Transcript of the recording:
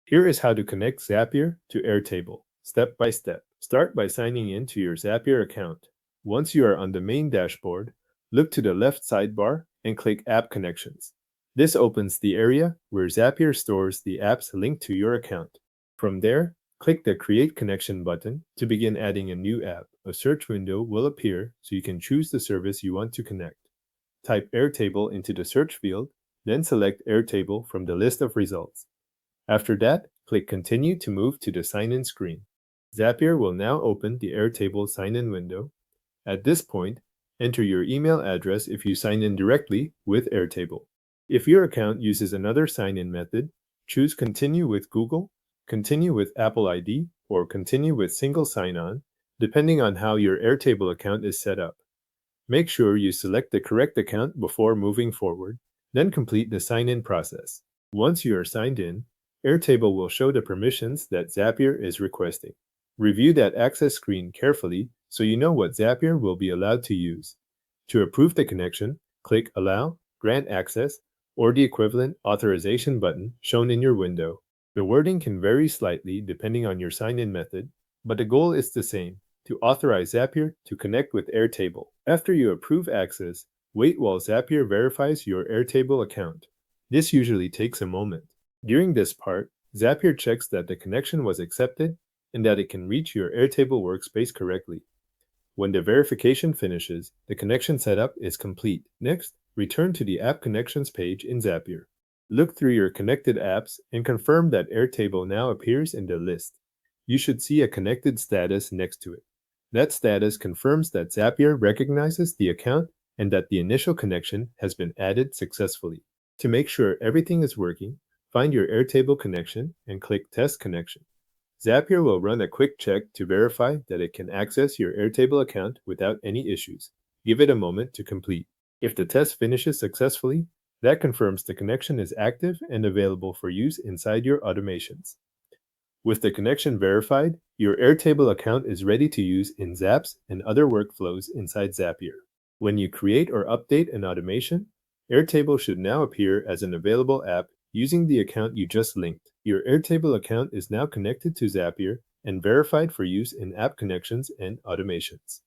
Here is how to connect Zapier to Airtable, step by step. Start by signing in to your Zapier account. Once you are on the main dashboard, look to the left sidebar and click App Connections. This opens the area where Zapier stores the apps linked to your account. From there, click the Create Connection button to begin adding a new app. A search window will appear so you can choose the service you want to connect. Type Airtable into the search field, then select Airtable from the list of results. After that, click Continue to move to the sign-in screen. Zapier will now open the Airtable sign-in window. At this point, enter your email address if you sign in directly with Airtable. If your account uses another sign-in method, choose Continue with Google, Continue with Apple ID, or Continue with Single Sign-On, depending on how your Airtable account is set up. Make sure you select the correct account before moving forward, then complete the sign-in process. Once you are signed in, Airtable will show the permissions that Zapier is requesting. Review that access screen carefully so you know what Zapier will be allowed to use. To approve the connection, click Allow, Grant Access, or the equivalent authorization button shown in your window. The wording can vary slightly depending on your sign-in method, but the goal is the same: to authorize Zapier to connect with Airtable. After you approve access, wait while Zapier verifies your Airtable account. This usually takes a moment. During this part, Zapier checks that the connection was accepted and that it can reach your Airtable workspace correctly. When the verification finishes, the connection setup is complete. Next, return to the App Connections page in Zapier. Look through your connected apps and confirm that Airtable now appears in the list. You should see a connected status next to it. That status confirms that Zapier recognizes the account and that the initial connection has been added successfully. To make sure everything is working, find your Airtable connection and click Test Connection. Zapier will run a quick check to verify that it can access your Airtable account without any issues. Give it a moment to complete. If the test finishes successfully, that confirms the connection is active and available for use inside your automations. With the connection verified, your Airtable account is ready to use in Zaps and other workflows inside Zapier. When you create or update an automation, Airtable should now appear as an available app using the account you just linked. Your Airtable account is now connected to Zapier and verified for use in app connections and automations.